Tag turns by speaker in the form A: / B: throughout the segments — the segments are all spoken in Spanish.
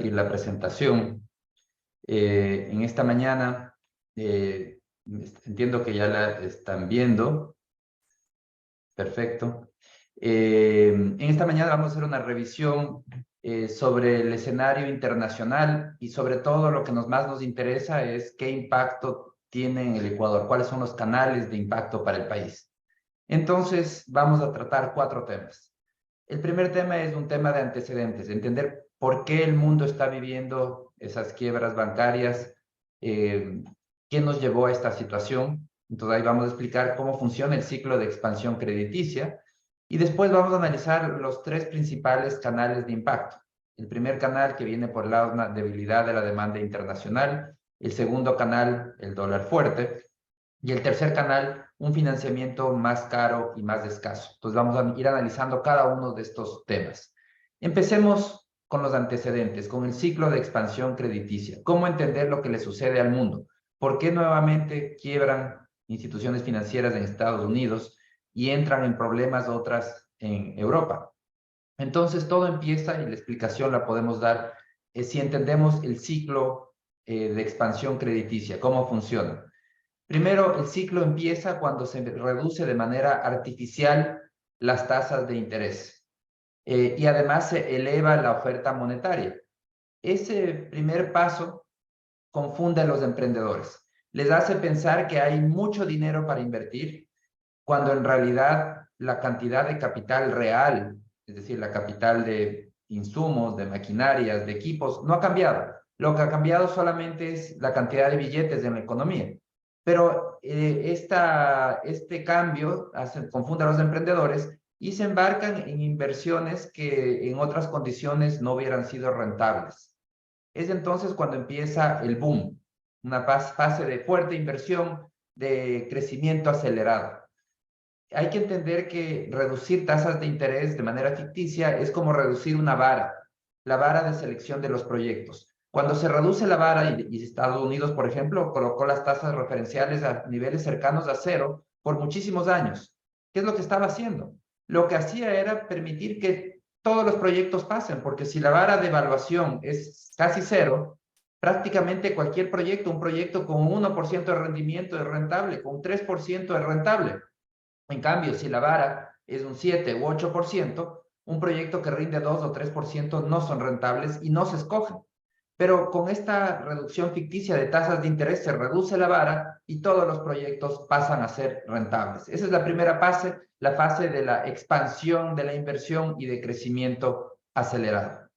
A: compartir la presentación. En esta mañana, entiendo que ya la están viendo. Perfecto. En esta mañana vamos a hacer una revisión sobre el escenario internacional y sobre todo lo que más nos interesa es qué impacto tiene en el Ecuador, cuáles son los canales de impacto para el país. Entonces, vamos a tratar 4 temas. El primer tema es un tema de antecedentes, entender por qué el mundo está viviendo esas quiebras bancarias, qué nos llevó a esta situación. Entonces ahí vamos a explicar cómo funciona el ciclo de expansión crediticia y después vamos a analizar los 3 principales canales de impacto. El primer canal que viene por la debilidad de la demanda internacional, el segundo canal, el dólar fuerte, y el tercer canal, un financiamiento más caro y más escaso. Entonces vamos a ir analizando cada uno de estos temas. Empecemos con los antecedentes, con el ciclo de expansión crediticia. ¿Cómo entender lo que le sucede al mundo? ¿Por qué nuevamente quiebran instituciones financieras en Estados Unidos y entran en problemas otras en Europa? Entonces todo empieza, y la explicación la podemos dar si entendemos el ciclo de expansión crediticia, cómo funciona. Primero, el ciclo empieza cuando se reduce de manera artificial las tasas de interés y además se eleva la oferta monetaria. Ese primer paso confunde a los emprendedores. Les hace pensar que hay mucho dinero para invertir, cuando en realidad la cantidad de capital real, es decir, la capital de insumos, de maquinarias, de equipos, no ha cambiado. Lo que ha cambiado solamente es la cantidad de billetes en la economía. Pero este cambio confunde a los emprendedores y se embarcan en inversiones que en otras condiciones no hubieran sido rentables. Es entonces cuando empieza el boom, una fase de fuerte inversión, de crecimiento acelerado. Hay que entender que reducir tasas de interés de manera ficticia es como reducir una vara, la vara de selección de los proyectos. Cuando se reduce la vara, y Estados Unidos, por ejemplo, colocó las tasas referenciales a niveles cercanos a cero por muchísimos años. ¿Qué es lo que estaba haciendo? Lo que hacía era permitir que todos los proyectos pasen, porque si la vara de evaluación es casi cero, prácticamente cualquier proyecto, un proyecto con un 1% de rendimiento es rentable, con un 3% es rentable. En cambio, si la vara es un 7 u 8%, un proyecto que rinde 2 o 3% no son rentables y no se escogen. Pero con esta reducción ficticia de tasas de interés se reduce la vara y todos los proyectos pasan a ser rentables. Esa es la primera fase, la fase de la expansión de la inversión y de crecimiento acelerado.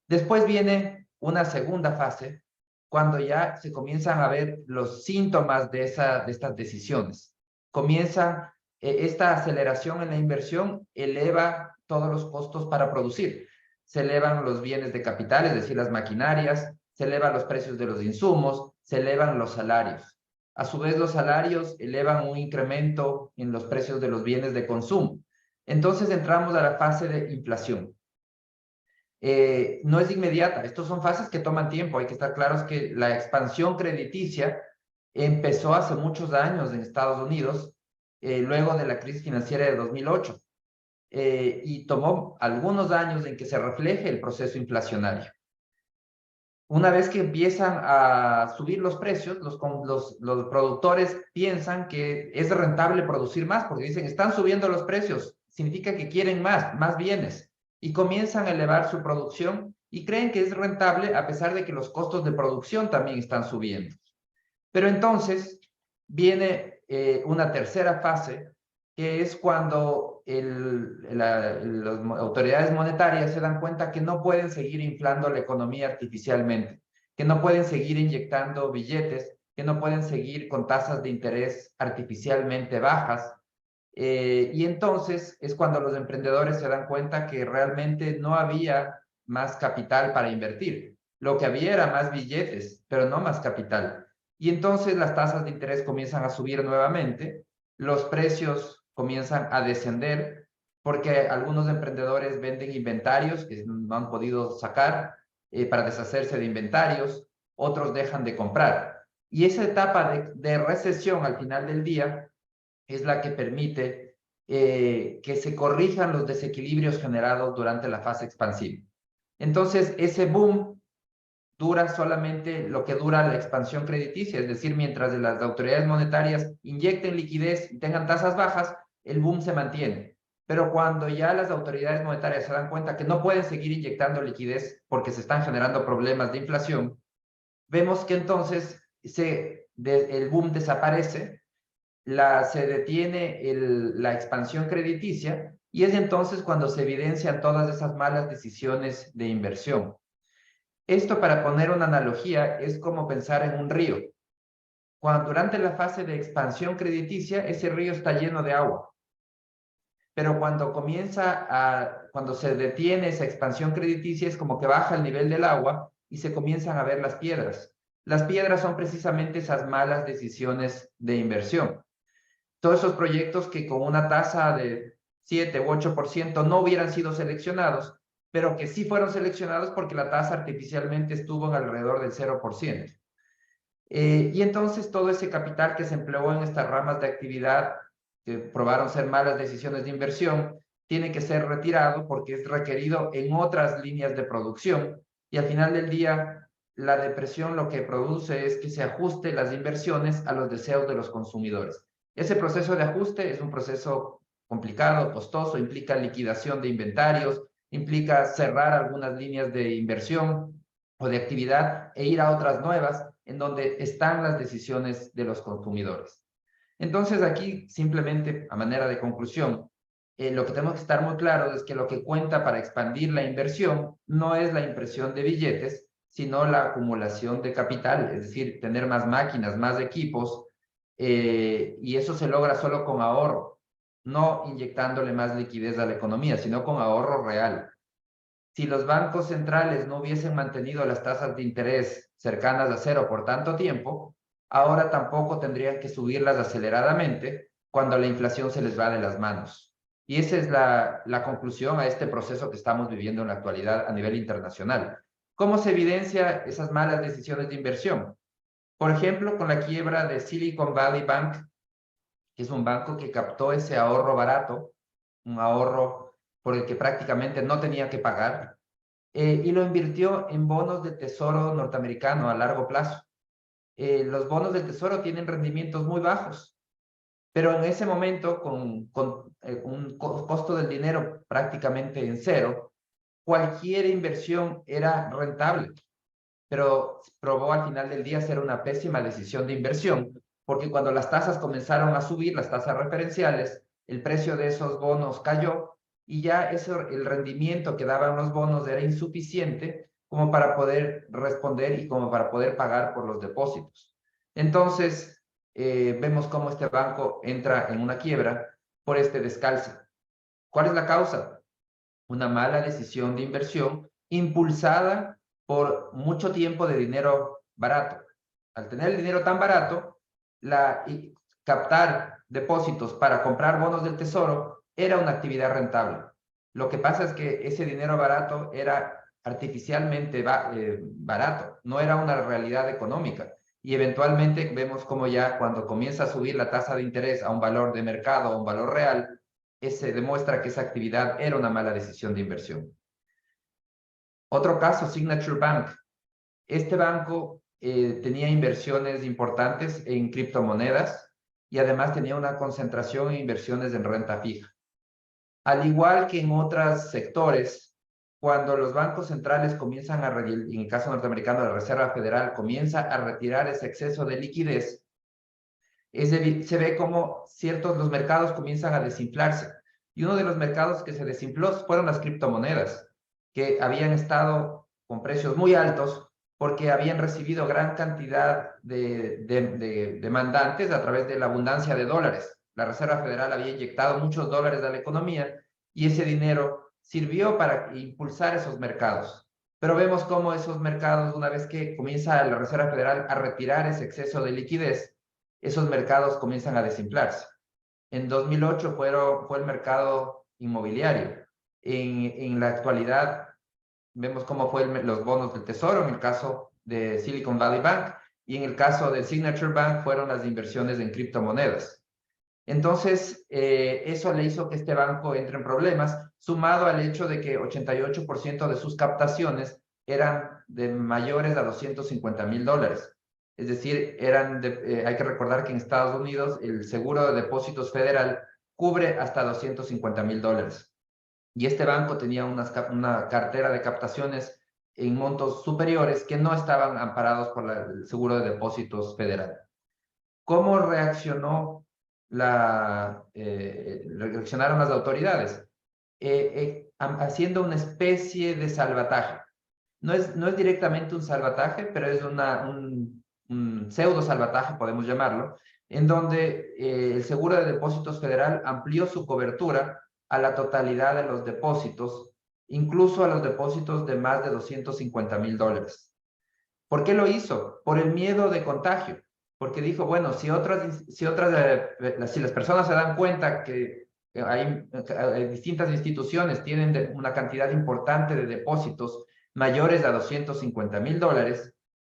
A: Después viene una segunda fase, cuando ya se comienzan a ver los síntomas de estas decisiones. Comienza esta aceleración en la inversión, eleva todos los costos para producir. Se elevan los bienes de capital, es decir, las maquinarias, se elevan los precios de los insumos, se elevan los salarios. A su vez, los salarios elevan un incremento en los precios de los bienes de consumo. Entonces entramos a la fase de inflación. No es inmediata, estos son fases que toman tiempo, hay que estar claros que la expansión crediticia empezó hace muchos años en Estados Unidos, luego de la crisis financiera de 2008, y tomó algunos años en que se refleje el proceso inflacionario. Una vez que empiezan a subir los precios, los productores piensan que es rentable producir más, porque dicen, están subiendo los precios, significa que quieren más bienes, y comienzan a elevar su producción y creen que es rentable a pesar de que los costos de producción también están subiendo. Pero entonces viene una tercera fase, que es cuando las autoridades monetarias se dan cuenta que no pueden seguir inflando la economía artificialmente, que no pueden seguir inyectando billetes, que no pueden seguir con tasas de interés artificialmente bajas. Y entonces es cuando los emprendedores se dan cuenta que realmente no había más capital para invertir. Lo que había era más billetes, pero no más capital. Y entonces las tasas de interés comienzan a subir nuevamente, los precios comienzan a descender, porque algunos emprendedores venden inventarios que no han podido sacar para deshacerse de inventarios, otros dejan de comprar. Y esa etapa de recesión al final del día es la que permite que se corrijan los desequilibrios generados durante la fase expansiva. Entonces, ese boom dura solamente lo que dura la expansión crediticia, es decir, mientras las autoridades monetarias inyecten liquidez y tengan tasas bajas, el boom se mantiene. Pero cuando ya las autoridades monetarias se dan cuenta que no pueden seguir inyectando liquidez porque se están generando problemas de inflación, vemos que entonces el boom desaparece, se detiene la expansión crediticia y es entonces cuando se evidencian todas esas malas decisiones de inversión. Esto, para poner una analogía, es como pensar en un río. Durante la fase de expansión crediticia, ese río está lleno de agua. Pero cuando se detiene esa expansión crediticia, es como que baja el nivel del agua y se comienzan a ver las piedras. Las piedras son precisamente esas malas decisiones de inversión. Todos esos proyectos que con una tasa de 7 u 8% no hubieran sido seleccionados, pero que sí fueron seleccionados porque la tasa artificialmente estuvo en alrededor del 0%. Y entonces todo ese capital que se empleó en estas ramas de actividad, que probaron ser malas decisiones de inversión, tiene que ser retirado porque es requerido en otras líneas de producción. Y al final del día, la depresión lo que produce es que se ajuste las inversiones a los deseos de los consumidores. Ese proceso de ajuste es un proceso complicado, costoso, implica liquidación de inventarios, implica cerrar algunas líneas de inversión o de actividad e ir a otras nuevas en donde están las decisiones de los consumidores. Entonces aquí, simplemente a manera de conclusión, lo que tenemos que estar muy claro es que lo que cuenta para expandir la inversión no es la impresión de billetes, sino la acumulación de capital, es decir, tener más máquinas, más equipos, y eso se logra solo con ahorro, no inyectándole más liquidez a la economía, sino con ahorro real. Si los bancos centrales no hubiesen mantenido las tasas de interés cercanas a cero por tanto tiempo, ahora tampoco tendrían que subirlas aceleradamente cuando la inflación se les va de las manos. Y esa es la conclusión a este proceso que estamos viviendo en la actualidad a nivel internacional. ¿Cómo se evidencia esas malas decisiones de inversión? Por ejemplo, con la quiebra de Silicon Valley Bank, que es un banco que captó ese ahorro barato, un ahorro por el que prácticamente no tenía que pagar, y lo invirtió en bonos de tesoro norteamericano a largo plazo. Los bonos del tesoro tienen rendimientos muy bajos, pero en ese momento, con un costo del dinero prácticamente en cero, cualquier inversión era rentable, pero probó al final del día ser una pésima decisión de inversión, porque cuando las tasas comenzaron a subir, las tasas referenciales, el precio de esos bonos cayó y ya el rendimiento que daban los bonos era insuficiente como para poder responder y como para poder pagar por los depósitos. Entonces, vemos cómo este banco entra en una quiebra por este descalce. ¿Cuál es la causa? Una mala decisión de inversión impulsada por mucho tiempo de dinero barato. Al tener el dinero tan barato, captar depósitos para comprar bonos del tesoro era una actividad rentable. Lo que pasa es que ese dinero barato era artificialmente barato, no era una realidad económica. Y eventualmente vemos como ya cuando comienza a subir la tasa de interés a un valor de mercado, a un valor real, se demuestra que esa actividad era una mala decisión de inversión. Otro caso, Signature Bank. Este banco tenía inversiones importantes en criptomonedas y además tenía una concentración en inversiones en renta fija. Al igual que en otros sectores, cuando los bancos centrales comienzan en el caso norteamericano, la Reserva Federal comienza a retirar ese exceso de liquidez, se ve como los mercados comienzan a desinflarse. Y uno de los mercados que se desinfló fueron las criptomonedas, que habían estado con precios muy altos porque habían recibido gran cantidad de demandantes a través de la abundancia de dólares. La Reserva Federal había inyectado muchos dólares a la economía y ese dinero sirvió para impulsar esos mercados. Pero vemos cómo esos mercados, una vez que comienza la Reserva Federal a retirar ese exceso de liquidez, esos mercados comienzan a desinflarse. En 2008 fue el mercado inmobiliario. En la actualidad vemos cómo fue los bonos del tesoro en el caso de Silicon Valley Bank y en el caso de Signature Bank fueron las inversiones en criptomonedas. Entonces, eso le hizo que este banco entre en problemas, sumado al hecho de que 88% de sus captaciones eran de mayores a $250,000. Es decir, hay que recordar que en Estados Unidos el seguro de depósitos federal cubre hasta $250,000. Y este banco tenía una cartera de captaciones en montos superiores que no estaban amparados por el seguro de depósitos federal. ¿Cómo reaccionaron las autoridades? Haciendo una especie de salvataje. No es directamente un salvataje, pero es un pseudo salvataje, podemos llamarlo, en donde el seguro de depósitos federal amplió su cobertura a la totalidad de los depósitos, incluso a los depósitos de más de $250,000. ¿Por qué lo hizo? Por el miedo de contagio. Porque dijo, bueno, si las personas se dan cuenta que hay distintas instituciones tienen una cantidad importante de depósitos mayores a $250,000,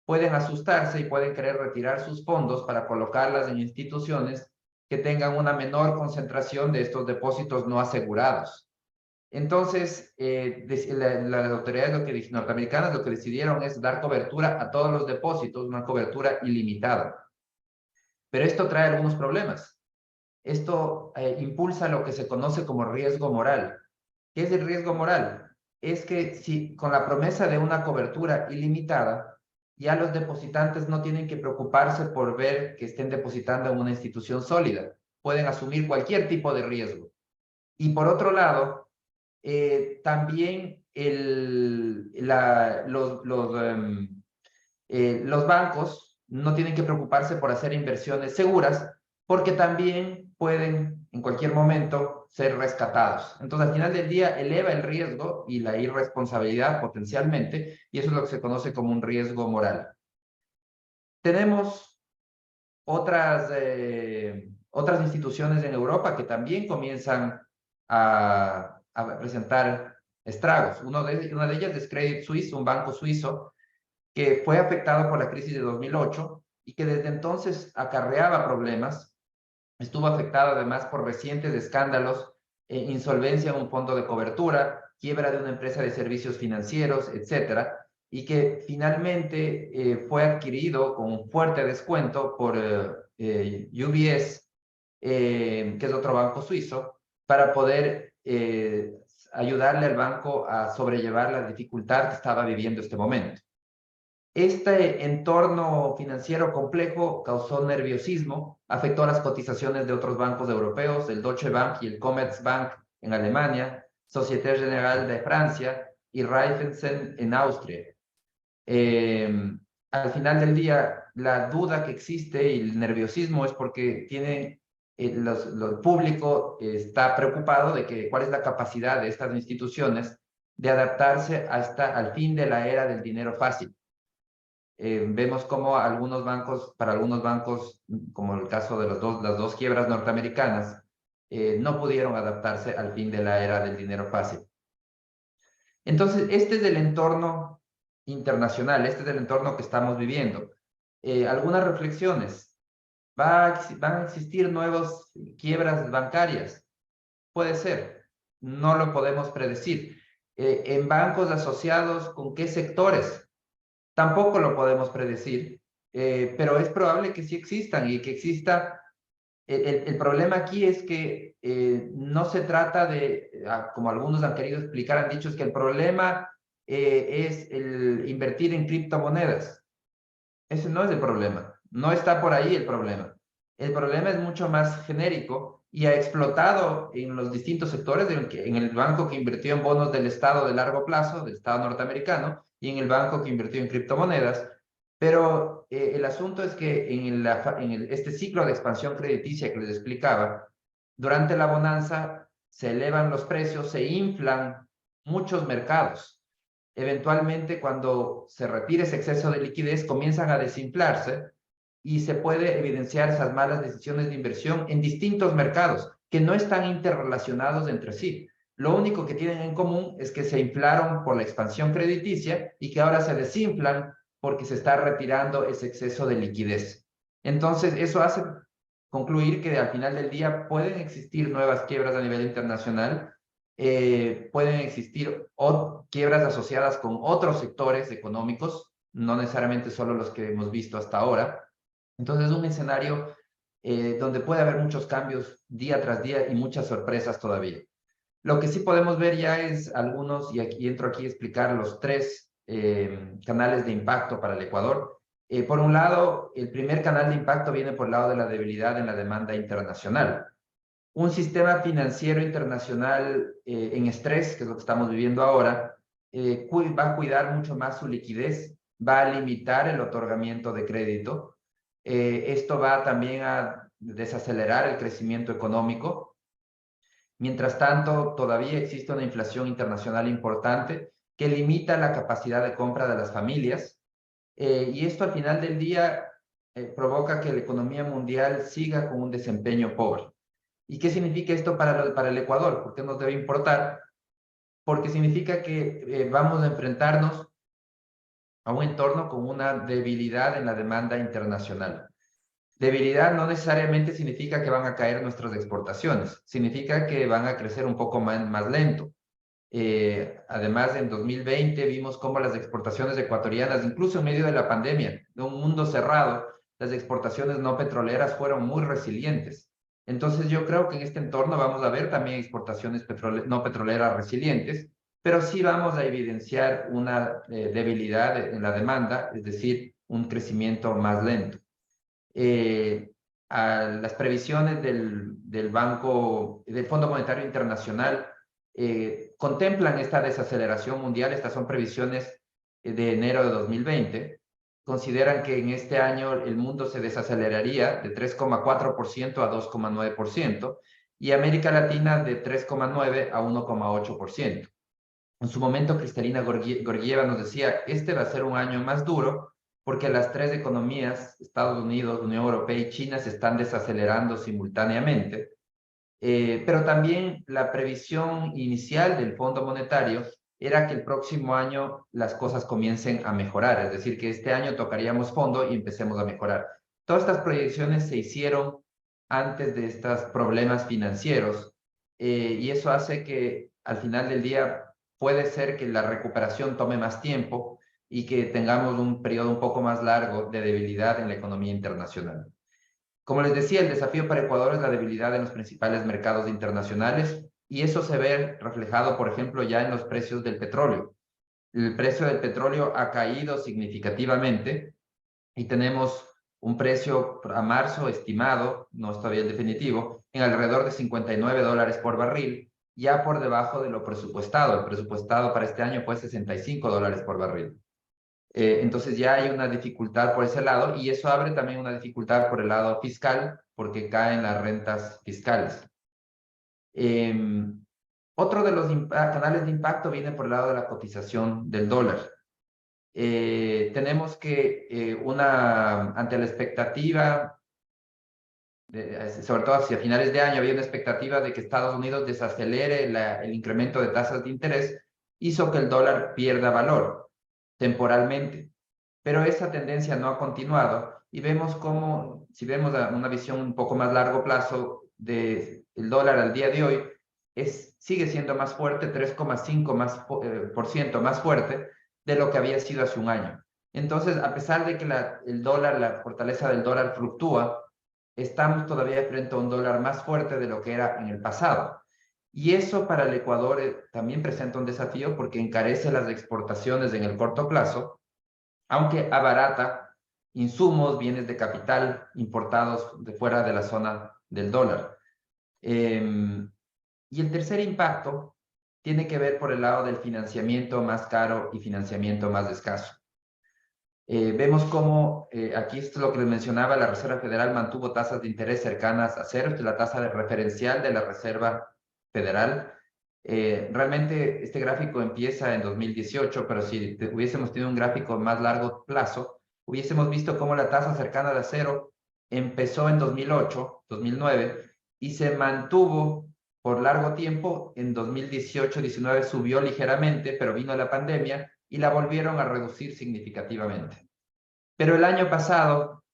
A: pueden asustarse y pueden querer retirar sus fondos para colocarlas en instituciones que tengan una menor concentración de estos depósitos no asegurados. Entonces, las autoridades norteamericanas lo que decidieron es dar cobertura a todos los depósitos, una cobertura ilimitada. Pero esto trae algunos problemas. Esto impulsa lo que se conoce como riesgo moral. ¿Qué es el riesgo moral? Es que si con la promesa de una cobertura ilimitada, ya los depositantes no tienen que preocuparse por ver que estén depositando en una institución sólida. Pueden asumir cualquier tipo de riesgo. Y por otro lado, también los bancos no tienen que preocuparse por hacer inversiones seguras porque también pueden en cualquier momento ser rescatados. Entonces, al final del día, eleva el riesgo y la irresponsabilidad potencialmente, y eso es lo que se conoce como un riesgo moral. Tenemos otras instituciones en Europa que también comienzan a presentar estragos. Una de ellas es Credit Suisse, un banco suizo que fue afectado por la crisis de 2008 y que desde entonces acarreaba problemas. Estuvo afectado además por recientes escándalos, insolvencia en un fondo de cobertura, quiebra de una empresa de servicios financieros, etcétera, y que finalmente fue adquirido con un fuerte descuento por UBS, que es otro banco suizo, para poder ayudarle al banco a sobrellevar la dificultad que estaba viviendo este momento. Este entorno financiero complejo causó nerviosismo, afectó las cotizaciones de otros bancos europeos, el Deutsche Bank y el Commerzbank en Alemania, Société Générale de Francia y Raiffeisen en Austria. Al final del día, la duda que existe y el nerviosismo es porque el público está preocupado de cuál es la capacidad de estas instituciones de adaptarse al fin de la era del dinero fácil. Vemos cómo para algunos bancos, como el caso de las dos quiebras norteamericanas, no pudieron adaptarse al fin de la era del dinero fácil. Entonces, este es el entorno internacional, este es el entorno que estamos viviendo. Algunas reflexiones. ¿Van a existir nuevas quiebras bancarias? Puede ser, no lo podemos predecir. ¿En bancos asociados con qué sectores? Tampoco lo podemos predecir, pero es probable que sí existan y que exista. El problema aquí es que no se trata como algunos han querido explicar, han dicho, es que el problema es el invertir en criptomonedas. Ese no es el problema, no está por ahí el problema. El problema es mucho más genérico y ha explotado en los distintos sectores, en el banco que invirtió en bonos del Estado de largo plazo, del Estado norteamericano, y en el banco que invirtió en criptomonedas. Pero el asunto es que este ciclo de expansión crediticia que les explicaba, durante la bonanza se elevan los precios, se inflan muchos mercados. Eventualmente, cuando se retire ese exceso de liquidez, comienzan a desinflarse y se puede evidenciar esas malas decisiones de inversión en distintos mercados que no están interrelacionados entre sí. Lo único que tienen en común es que se inflaron por la expansión crediticia y que ahora se desinflan porque se está retirando ese exceso de liquidez. Entonces, eso hace concluir que al final del día pueden existir nuevas quiebras a nivel internacional, pueden existir quiebras asociadas con otros sectores económicos, no necesariamente solo los que hemos visto hasta ahora. Entonces es un escenario donde puede haber muchos cambios día tras día y muchas sorpresas todavía. Lo que sí podemos ver ya es algunos, y aquí entro aquí a explicar los tres canales de impacto para el Ecuador. Por un lado, el primer canal de impacto viene por el lado de la debilidad en la demanda internacional. Un sistema financiero internacional en estrés, que es lo que estamos viviendo ahora, va a cuidar mucho más su liquidez, va a limitar el otorgamiento de crédito. Esto va también a desacelerar el crecimiento económico. Mientras tanto, todavía existe una inflación internacional importante que limita la capacidad de compra de las familias. Y esto al final del día provoca que la economía mundial siga con un desempeño pobre. ¿Y qué significa esto para el Ecuador? ¿Por qué nos debe importar? Porque significa que vamos a enfrentarnos a un entorno con una debilidad en la demanda internacional. Debilidad no necesariamente significa que van a caer nuestras exportaciones, significa que van a crecer un poco más lento. Además, en 2020 vimos cómo las exportaciones ecuatorianas, incluso en medio de la pandemia, de un mundo cerrado, las exportaciones no petroleras fueron muy resilientes. Entonces, yo creo que en este entorno vamos a ver también exportaciones no petroleras resilientes, pero sí vamos a evidenciar una debilidad en la demanda, es decir, un crecimiento más lento. A las previsiones del Fondo Monetario Internacional contemplan esta desaceleración mundial. Estas son previsiones de enero de 2020. Consideran que en este año el mundo se desaceleraría de 3,4% a 2,9% y América Latina de 3,9% a 1,8%. En su momento, Cristalina Georgieva nos decía, este va a ser un año más duro porque las tres economías, Estados Unidos, Unión Europea y China, se están desacelerando simultáneamente. Pero también la previsión inicial del Fondo Monetario era que el próximo año las cosas comiencen a mejorar, es decir, que este año tocaríamos fondo y empecemos a mejorar. Todas estas proyecciones se hicieron antes de estos problemas financieros y eso hace que al final del día puede ser que la recuperación tome más tiempo y que tengamos un periodo un poco más largo de debilidad en la economía internacional. Como les decía, el desafío para Ecuador es la debilidad en los principales mercados internacionales y eso se ve reflejado, por ejemplo, ya en los precios del petróleo. El precio del petróleo ha caído significativamente y tenemos un precio a marzo estimado, no es todavía el definitivo, en alrededor de $59 por barril, ya por debajo de lo presupuestado. El presupuestado para este año fue $65 por barril. Entonces ya hay una dificultad por ese lado y eso abre también una dificultad por el lado fiscal porque caen las rentas fiscales. Otro de los canales de impacto viene por el lado de la cotización del dólar. Tenemos que ante la expectativa, sobre todo hacia finales de año, había una expectativa de que Estados Unidos desacelere el incremento de tasas de interés, hizo que el dólar pierda valor temporalmente. Pero esa tendencia no ha continuado y vemos cómo, si vemos una visión un poco más largo plazo del dólar al día de hoy, sigue siendo más fuerte, 3,5% más fuerte de lo que había sido hace un año. Entonces, a pesar de que el dólar, la fortaleza del dólar fluctúa, estamos todavía frente a un dólar más fuerte de lo que era en el pasado. Y eso para el Ecuador también presenta un desafío porque encarece las exportaciones en el corto plazo, aunque abarata insumos, bienes de capital importados de fuera de la zona del dólar. Y el tercer impacto tiene que ver por el lado del financiamiento más caro y financiamiento más escaso. Vemos cómo, aquí esto es lo que les mencionaba, la Reserva Federal mantuvo tasas de interés cercanas a cero, esta es la tasa referencial de la Reserva Federal. Realmente este gráfico empieza en 2018, pero si hubiésemos tenido un gráfico más largo plazo, hubiésemos visto cómo la tasa cercana de cero empezó en 2008, 2009 y se mantuvo por largo tiempo. En 2018-19 subió ligeramente, pero vino la pandemia y la volvieron a reducir significativamente. Pero el año pasado,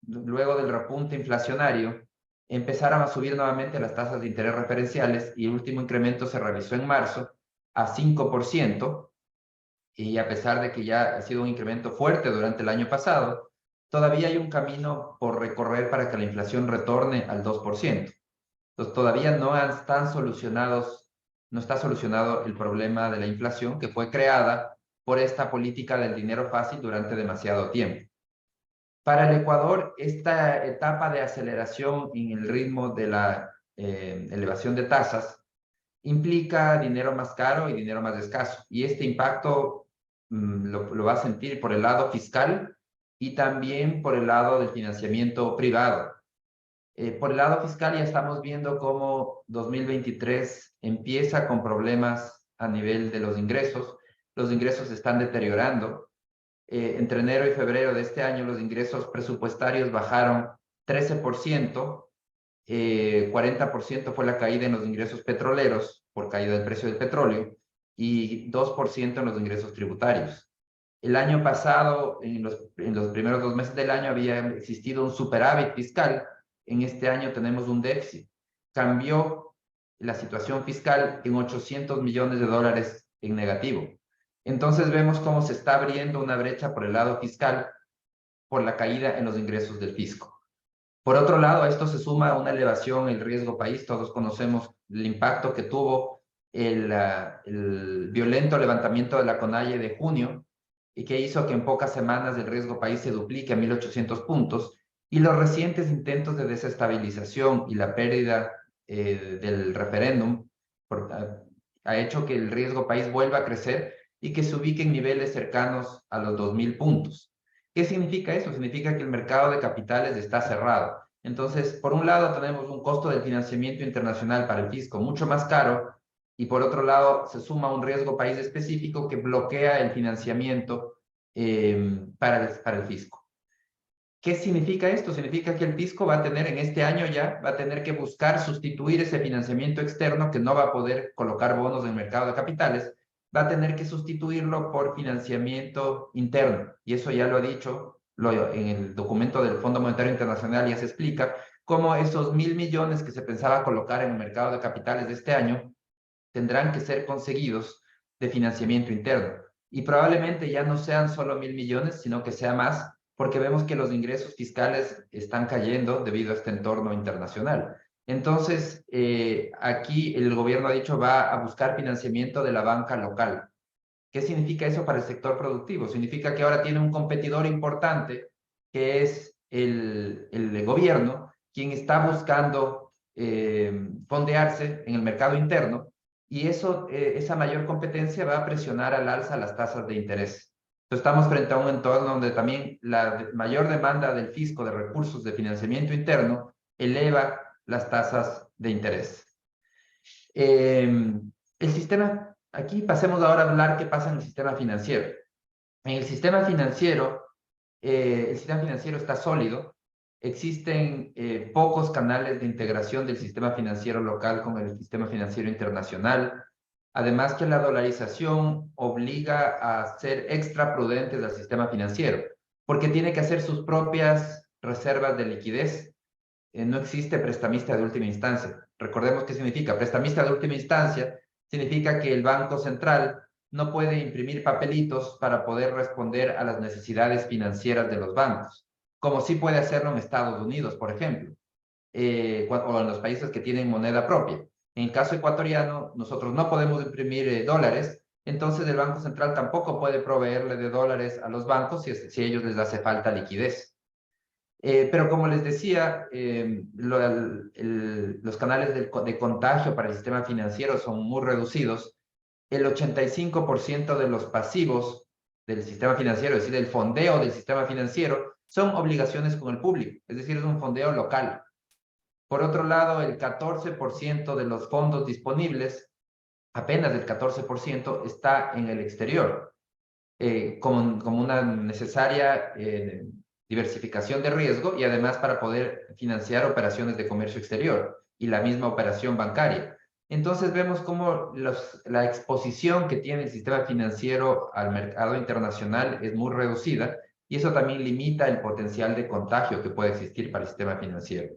A: luego del repunte inflacionario, empezaron a subir nuevamente las tasas de interés referenciales y el último incremento se realizó en marzo a 5%, y a pesar de que ya ha sido un incremento fuerte durante el año pasado, todavía hay un camino por recorrer para que la inflación retorne al 2%. Entonces, todavía no está solucionado el problema de la inflación que fue creada por esta política del dinero fácil durante demasiado tiempo. Para el Ecuador, esta etapa de aceleración en el ritmo de la elevación de tasas implica dinero más caro y dinero más escaso. Y este impacto lo va a sentir por el lado fiscal y también por el lado del financiamiento privado. Por el lado fiscal ya estamos viendo cómo 2023 empieza con problemas a nivel de los ingresos. Los ingresos se están deteriorando. Entre enero y febrero de este año los ingresos presupuestarios bajaron 13%, 40% fue la caída en los ingresos petroleros por caída del precio del petróleo y 2% en los ingresos tributarios. El año pasado, en los primeros 2 meses del año, había existido un superávit fiscal. En este año tenemos un déficit. Cambió la situación fiscal en $800 millones en negativo. Entonces vemos cómo se está abriendo una brecha por el lado fiscal por la caída en los ingresos del fisco. Por otro lado, a esto se suma una elevación en el riesgo país. Todos conocemos el impacto que tuvo el violento levantamiento de la CONAIE de junio y que hizo que en pocas semanas el riesgo país se duplique a 1.800 puntos, y los recientes intentos de desestabilización y la pérdida del referéndum ha hecho que el riesgo país vuelva a crecer y que se ubique en niveles cercanos a los 2.000 puntos. ¿Qué significa eso? Significa que el mercado de capitales está cerrado. Entonces, por un lado tenemos un costo del financiamiento internacional para el fisco mucho más caro, y por otro lado se suma un riesgo país específico que bloquea el financiamiento para el fisco. ¿Qué significa esto? Significa que el fisco va a tener en este año ya, va a tener que buscar sustituir ese financiamiento externo que no va a poder colocar bonos en el mercado de capitales, va a tener que sustituirlo por financiamiento interno. Y eso ya lo ha dicho, en el documento del Fondo Monetario Internacional ya se explica cómo esos 1.000 millones que se pensaba colocar en el mercado de capitales de este año tendrán que ser conseguidos de financiamiento interno. Y probablemente ya no sean solo 1.000 millones, sino que sea más, porque vemos que los ingresos fiscales están cayendo debido a este entorno internacional. Entonces, aquí el gobierno ha dicho va a buscar financiamiento de la banca local. ¿Qué significa eso para el sector productivo? Significa que ahora tiene un competidor importante, que es el gobierno, quien está buscando fondearse en el mercado interno, y eso, esa mayor competencia va a presionar al alza las tasas de interés. Entonces, estamos frente a un entorno donde también la mayor demanda del fisco de recursos de financiamiento interno eleva las tasas de interés. El sistema, aquí pasemos ahora a hablar qué pasa en el sistema financiero. En el sistema financiero está sólido. Existen pocos canales de integración del sistema financiero local con el sistema financiero internacional. Además que la dolarización obliga a ser extra prudentes al sistema financiero, porque tiene que hacer sus propias reservas de liquidez. No existe prestamista de última instancia. Recordemos qué significa. Prestamista de última instancia significa que el Banco Central no puede imprimir papelitos para poder responder a las necesidades financieras de los bancos, como sí puede hacerlo en Estados Unidos, por ejemplo, o en los países que tienen moneda propia. En el caso ecuatoriano, nosotros no podemos imprimir dólares, entonces el Banco Central tampoco puede proveerle de dólares a los bancos si a ellos les hace falta liquidez. Pero como les decía, los canales de contagio para el sistema financiero son muy reducidos. El 85% de los pasivos del sistema financiero, es decir, el fondeo del sistema financiero, son obligaciones con el público, es decir, es un fondeo local. Por otro lado, el 14% de los fondos disponibles, apenas el 14%, está en el exterior, como una necesaria diversificación de riesgo y además para poder financiar operaciones de comercio exterior y la misma operación bancaria. Entonces vemos cómo la exposición que tiene el sistema financiero al mercado internacional es muy reducida, y eso también limita el potencial de contagio que puede existir para el sistema financiero.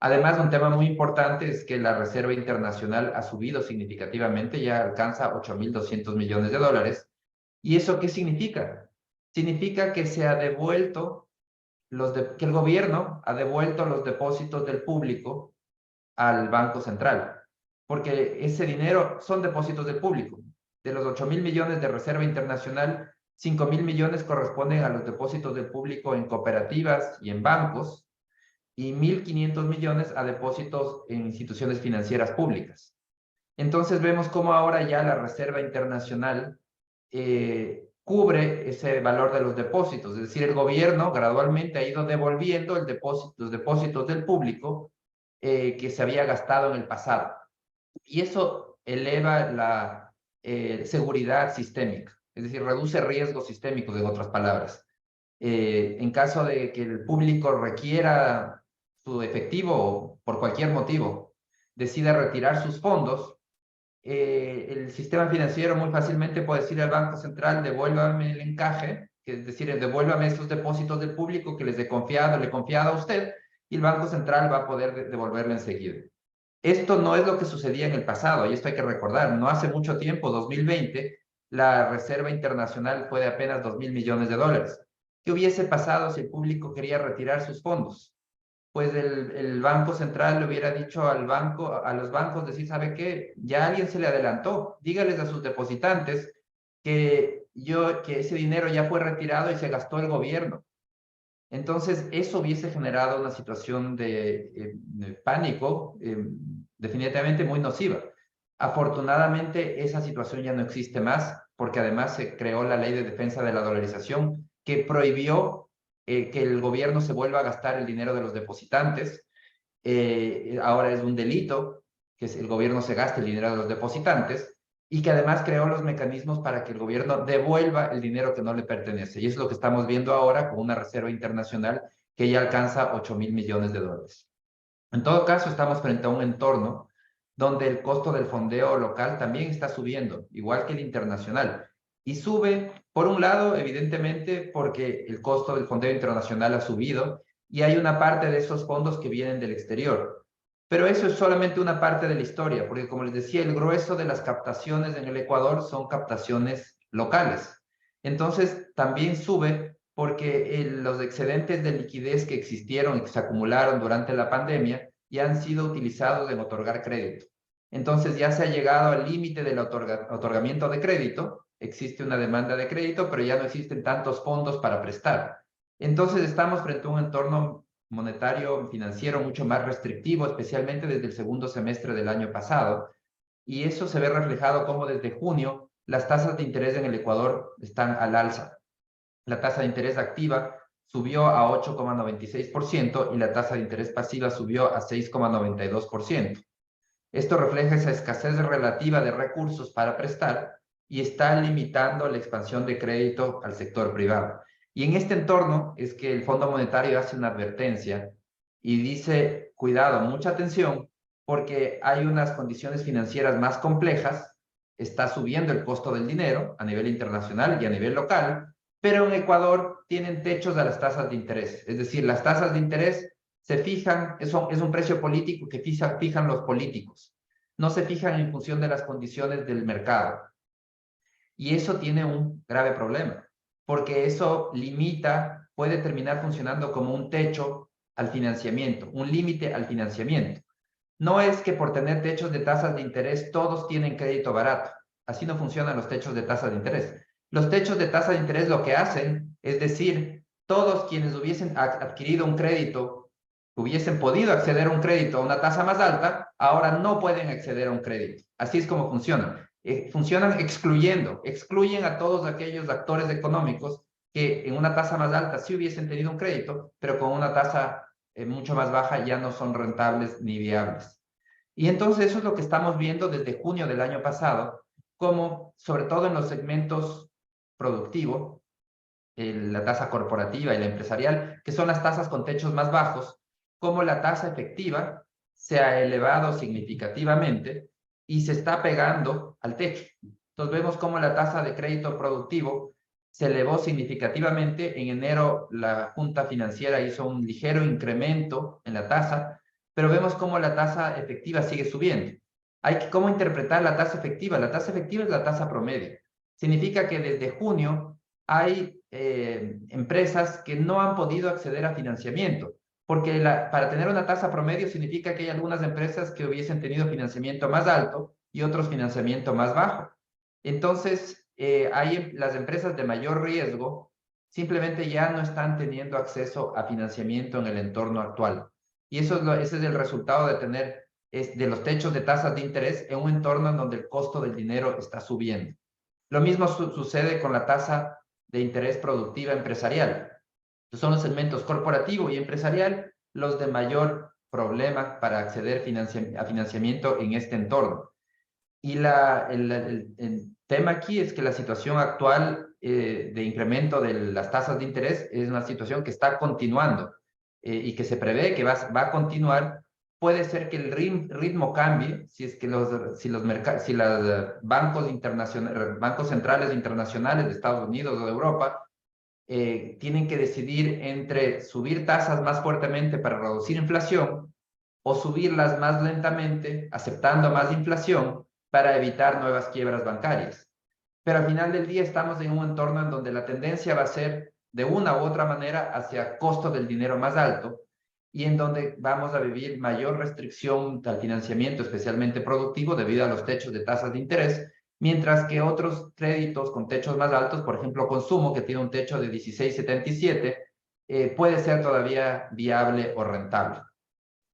A: Además, un tema muy importante es que la Reserva Internacional ha subido significativamente, ya alcanza 8.200 millones de dólares. ¿Y eso qué significa? Significa que se ha devuelto que el gobierno ha devuelto los depósitos del público al Banco Central, porque ese dinero son depósitos del público. De los 8.000 millones de Reserva Internacional, 5.000 millones corresponden a los depósitos del público en cooperativas y en bancos, y 1.500 millones a depósitos en instituciones financieras públicas. Entonces vemos cómo ahora ya la Reserva Internacional cubre ese valor de los depósitos, es decir, el gobierno gradualmente ha ido devolviendo los depósitos del público que se había gastado en el pasado. Y eso eleva la seguridad sistémica, es decir, reduce riesgos sistémicos, en otras palabras. En caso de que el público requiera su efectivo o por cualquier motivo decida retirar sus fondos, el sistema financiero muy fácilmente puede decir al Banco Central, devuélvame el encaje, que es decir, devuélvame esos depósitos del público que le he confiado a usted, y el Banco Central va a poder devolverlo enseguida. Esto no es lo que sucedía en el pasado, y esto hay que recordar, no hace mucho tiempo, 2020, la Reserva Internacional fue de apenas 2.000 millones de dólares. ¿Qué hubiese pasado si el público quería retirar sus fondos? Pues el Banco Central le hubiera dicho a los bancos, decir, ¿sabe qué? Ya alguien se le adelantó, dígales a sus depositantes que ese dinero ya fue retirado y se gastó el gobierno. Entonces, eso hubiese generado una situación de pánico definitivamente muy nociva. Afortunadamente, esa situación ya no existe más, porque además se creó la Ley de Defensa de la Dolarización, que prohibió que el gobierno se vuelva a gastar el dinero de los depositantes. Ahora es un delito que el gobierno se gaste el dinero de los depositantes, y que además creó los mecanismos para que el gobierno devuelva el dinero que no le pertenece. Y eso es lo que estamos viendo ahora con una reserva internacional que ya alcanza 8.000 millones de dólares. En todo caso, estamos frente a un entorno donde el costo del fondeo local también está subiendo, igual que el internacional. Y sube, por un lado, evidentemente, porque el costo del fondeo internacional ha subido y hay una parte de esos fondos que vienen del exterior. Pero eso es solamente una parte de la historia, porque como les decía, el grueso de las captaciones en el Ecuador son captaciones locales. Entonces, también sube porque los excedentes de liquidez que existieron y que se acumularon durante la pandemia ya han sido utilizados en otorgar crédito. Entonces ya se ha llegado al límite del otorgamiento de crédito, existe una demanda de crédito, pero ya no existen tantos fondos para prestar. Entonces estamos frente a un entorno monetario financiero mucho más restrictivo, especialmente desde el segundo semestre del año pasado, y eso se ve reflejado como desde junio las tasas de interés en el Ecuador están al alza. La tasa de interés activa subió a 8,96% y la tasa de interés pasiva subió a 6,92%. Esto refleja esa escasez relativa de recursos para prestar y está limitando la expansión de crédito al sector privado. Y en este entorno es que el Fondo Monetario hace una advertencia y dice, cuidado, mucha atención, porque hay unas condiciones financieras más complejas, está subiendo el costo del dinero a nivel internacional y a nivel local, pero en Ecuador tienen techos a las tasas de interés. Es decir, las tasas de interés se fijan, es un precio político que fijan los políticos, no se fijan en función de las condiciones del mercado. Y eso tiene un grave problema, porque eso puede terminar funcionando como un techo al financiamiento, un límite al financiamiento. No es que por tener techos de tasas de interés todos tienen crédito barato. Así no funcionan los techos de tasas de interés. Los techos de tasa de interés lo que hacen es decir, todos quienes hubiesen adquirido un crédito, hubiesen podido acceder a un crédito a una tasa más alta, ahora no pueden acceder a un crédito. Así es como funcionan. Funcionan excluyen a todos aquellos actores económicos que en una tasa más alta sí hubiesen tenido un crédito, pero con una tasa mucho más baja ya no son rentables ni viables. Y entonces eso es lo que estamos viendo desde junio del año pasado, como sobre todo en los segmentos productivos, la tasa corporativa y la empresarial, que son las tasas con techos más bajos, como la tasa efectiva se ha elevado significativamente y se está pegando al techo. Entonces vemos cómo la tasa de crédito productivo se elevó significativamente. En enero la Junta Financiera hizo un ligero incremento en la tasa, pero vemos cómo la tasa efectiva sigue subiendo. ¿Cómo interpretar la tasa efectiva? La tasa efectiva es la tasa promedio. Significa que desde junio hay empresas que no han podido acceder a financiamiento, porque para tener una tasa promedio significa que hay algunas empresas que hubiesen tenido financiamiento más alto y otros financiamiento más bajo. Entonces, las empresas de mayor riesgo simplemente ya no están teniendo acceso a financiamiento en el entorno actual. Y ese es el resultado de tener de los techos de tasas de interés en un entorno en donde el costo del dinero está subiendo. Lo mismo sucede con la tasa de interés productiva empresarial. Son los segmentos corporativo y empresarial los de mayor problema para acceder a financiamiento en este entorno. Y el tema aquí es que la situación actual de incremento de las tasas de interés es una situación que está continuando y que se prevé que va a continuar. Puede ser que el ritmo cambie si es que los bancos internacionales, bancos centrales internacionales de Estados Unidos o de Europa tienen que decidir entre subir tasas más fuertemente para reducir inflación o subirlas más lentamente, aceptando más inflación para evitar nuevas quiebras bancarias. Pero al final del día estamos en un entorno en donde la tendencia va a ser de una u otra manera hacia costo del dinero más alto y en donde vamos a vivir mayor restricción al financiamiento, especialmente productivo, debido a los techos de tasas de interés, mientras que otros créditos con techos más altos, por ejemplo, consumo, que tiene un techo de 16,77, puede ser todavía viable o rentable.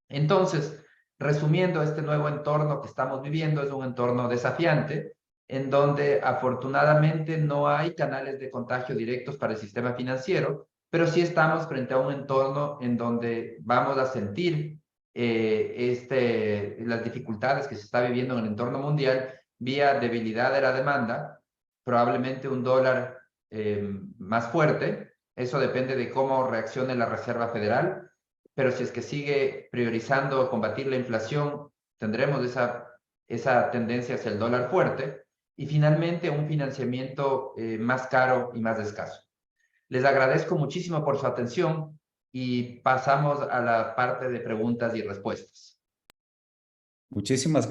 A: Entonces, resumiendo, este nuevo entorno que estamos viviendo es un entorno desafiante, en donde afortunadamente no hay canales de contagio directos para el sistema financiero, pero sí estamos frente a un entorno en donde vamos a sentir las dificultades que se está viviendo en el entorno mundial vía debilidad de la demanda, probablemente un dólar más fuerte. Eso depende de cómo reaccione la Reserva Federal, pero si es que sigue priorizando combatir la inflación, tendremos esa tendencia hacia el dólar fuerte y finalmente un financiamiento más caro y más escaso. Les agradezco muchísimo por su atención y pasamos a la parte de preguntas y respuestas.
B: Muchísimas gracias.